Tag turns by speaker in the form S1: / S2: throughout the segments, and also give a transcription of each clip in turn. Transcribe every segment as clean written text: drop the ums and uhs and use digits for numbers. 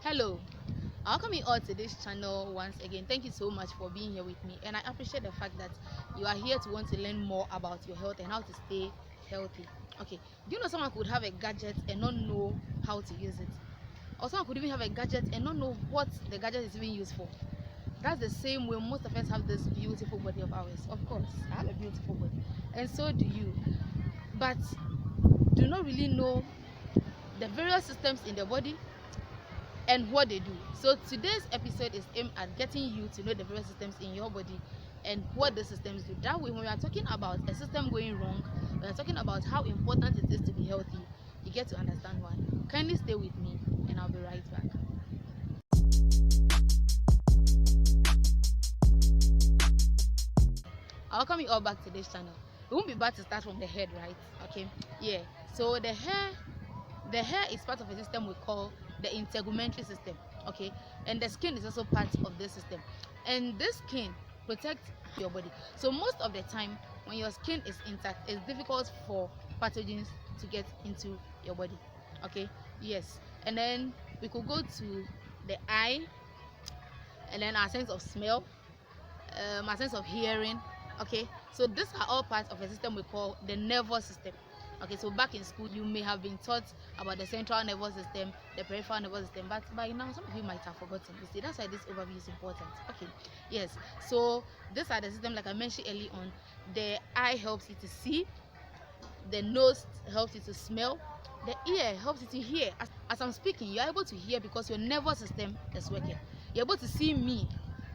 S1: Hello, welcome you all to this channel once again. Thank you so much for being here with me, and I appreciate the fact that you are here to want to learn more about your health and how to stay healthy. Okay, do you know someone could have a gadget and not know how to use it, or someone could even have a gadget and not know what the gadget is even used for? That's the same way most of us have this beautiful body of ours. Of course, I have a beautiful body, and so do you, but do not really know the various systems in the body and what they do. So today's episode is aimed at getting you to know the various systems in your body and what the systems do. That way, when we are talking about a system going wrong, we are talking about how important it is to be healthy, you get to understand why. Kindly stay with me and I'll be right back. I'll welcome you all back to this channel. We won't be back to start from the head, right? Okay, yeah. So the hair is part of a system we call the integumentary system. Okay, and the skin is also part of this system, and this skin protects your body. So most of the time when your skin is intact, it's difficult for pathogens to get into your body. Okay, yes. And then we could go to the eye, and then our sense of smell, our sense of hearing. Okay, so these are all parts of a system we call the nervous system. Okay, so back in school you may have been taught about the central nervous system, the peripheral nervous system, but by now some of you might have forgotten. You see, that's why this overview is important. Okay, yes. So these are the system, like I mentioned early on. The eye helps you to see, the nose helps you to smell, the ear helps you to hear. As I'm speaking, you're able to hear because your nervous system is working. You're able to see me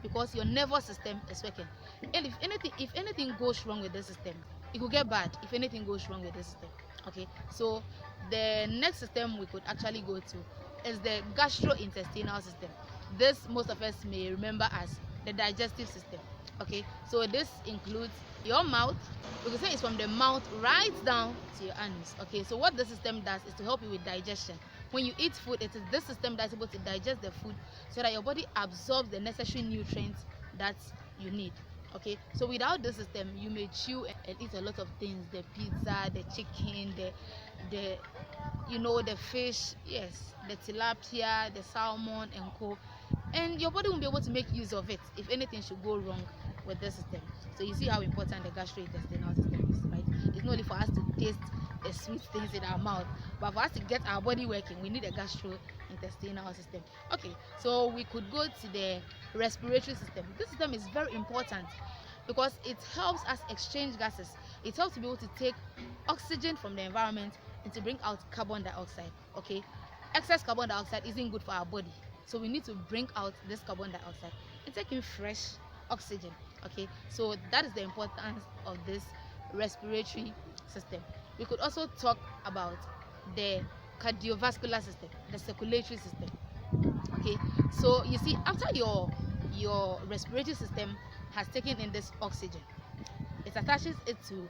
S1: because your nervous system is working. And if anything goes wrong with the system, it could get bad if anything goes wrong with the system. Okay, so the next system we could actually go to is the gastrointestinal system. This most of us may remember as the digestive system. Okay, so this includes your mouth. We can say it's from the mouth right down to your anus. Okay, so what the system does is to help you with digestion. When you eat food, it is this system that's able to digest the food so that your body absorbs the necessary nutrients that you need. Okay, so without this system you may chew and eat a lot of things, the pizza, the chicken, the the fish, yes, the tilapia, the salmon and co, and your body won't be able to make use of it if anything should go wrong with this system. So you see how important the gastrointestinal system is, right? It's not only for us to taste the sweet things in our mouth, but for us to get our body working, we need a gastrointestinal system. Okay, so we could go to the respiratory system. This system is very important because it helps us exchange gases. It helps to be able to take oxygen from the environment and to bring out carbon dioxide. Okay, excess carbon dioxide isn't good for our body, so we need to bring out this carbon dioxide and take in fresh oxygen. Okay, so that is the importance of this respiratory system. We could also talk about the cardiovascular system, the circulatory system. Okay, so you see, after your respiratory system has taken in this oxygen, it attaches it to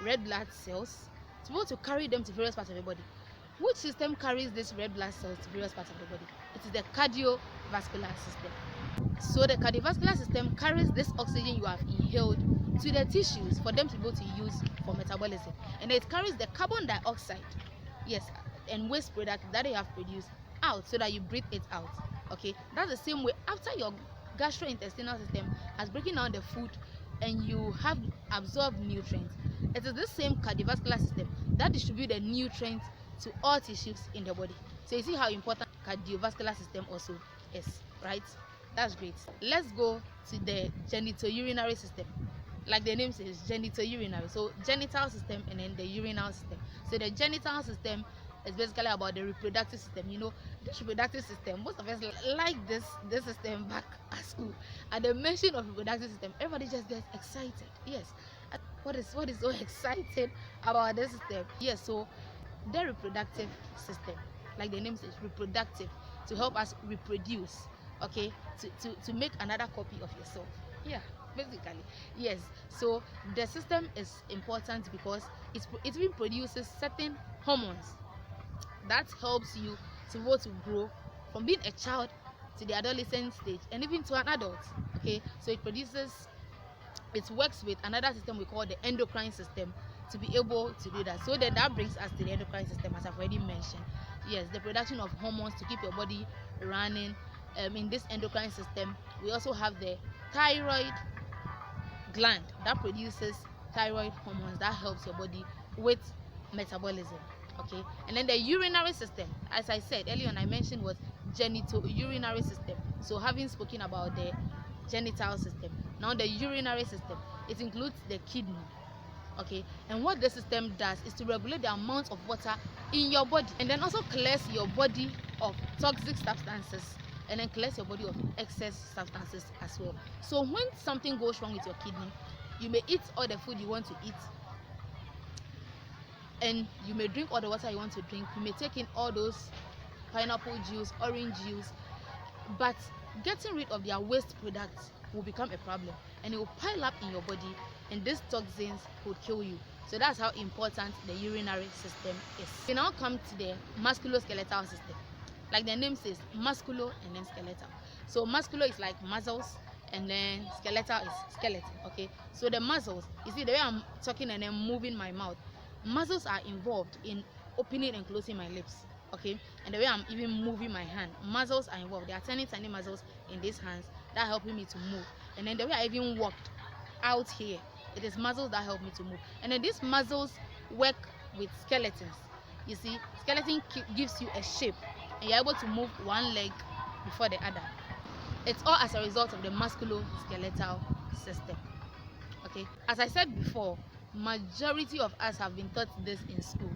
S1: red blood cells to be able to carry them to various parts of the body. Which system carries these red blood cells to various parts of the body? It is the cardiovascular system. So the cardiovascular system carries this oxygen you have inhaled to the tissues for them to be able to use for metabolism, and it carries the carbon dioxide, yes, and waste product that you have produced out so that you breathe it out. Okay, that's the same way after your gastrointestinal system has broken down the food and you have absorbed nutrients. It is the same cardiovascular system that distributes the nutrients to all tissues in the body. So you see how important cardiovascular system also is, right? That's great. Let's go to the genitourinary system. Like the name says, genitourinary. So genital system and then the urinal system. So the genital system is basically about the reproductive system. You know, this reproductive system, most of us like this system back at school. At the mention of reproductive system, everybody just gets excited. Yes. What is so exciting about this system? Yes, so the reproductive system, like the name says, reproductive, to help us reproduce. Okay, to make another copy of yourself. Yeah, basically, yes. So the system is important because it even produces certain hormones that helps you to be able to grow from being a child to the adolescent stage and even to an adult. Okay, so it works with another system we call the endocrine system to be able to do that. So then that brings us to the endocrine system, as I've already mentioned. Yes, the production of hormones to keep your body running in this endocrine system. We also have the thyroid gland that produces thyroid hormones that helps your body with metabolism. Okay, and then the urinary system, as I said earlier on, I mentioned was genital urinary system. So having spoken about the genital system, now the urinary system, it includes the kidney. Okay, and what the system does is to regulate the amount of water in your body, and then also clears your body of toxic substances, and then clears your body of excess substances as well. So when something goes wrong with your kidney, you may eat all the food you want to eat, and you may drink all the water you want to drink, you may take in all those pineapple juice, orange juice, but getting rid of their waste products will become a problem, and it will pile up in your body, and these toxins could kill you. So that's how important the urinary system is. We now come to the musculoskeletal system. Like the name says, musculo and then skeletal. So musculo is like muscles, and then skeletal is skeleton. Okay, so the muscles, you see the way I'm talking and then moving my mouth, muscles are involved in opening and closing my lips. Okay, and the way I'm even moving my hand, muscles are involved. There are tiny muscles in these hands that are helping me to move. And then the way I even walked out here, it is muscles that help me to move. And then these muscles work with skeletons. You see, skeleton gives you a shape, and you're able to move one leg before the other. It's all as a result of the musculoskeletal system. Okay, as I said before, majority of us have been taught this in school,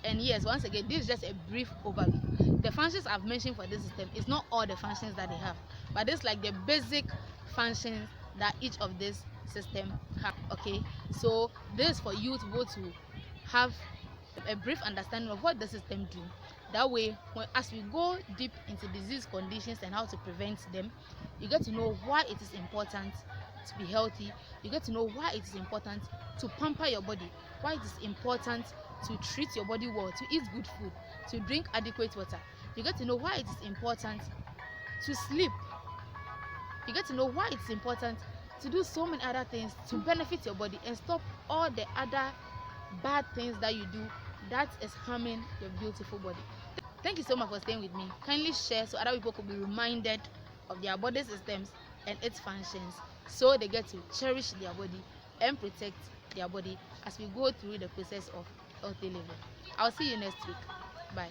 S1: and yes, once again, this is just a brief overview. The functions I've mentioned for this system is not all the functions that they have, but this is like the basic functions that each of this system have. Okay, so this is for you to go to have a brief understanding of what the system do. That way, as we go deep into disease conditions and how to prevent them, you get to know why it is important to be healthy. You get to know why it is important to pamper your body, why it is important to treat your body well, to eat good food, to drink adequate water. You get to know why it is important to sleep. You get to know why it's important to do so many other things to benefit your body and stop all the other bad things that you do that is harming your beautiful body. Thank you so much for staying with me. Kindly share so other people could be reminded of their body systems and its functions, so they get to cherish their body and protect their body as we go through the process of healthy living. I'll see you next week. Bye.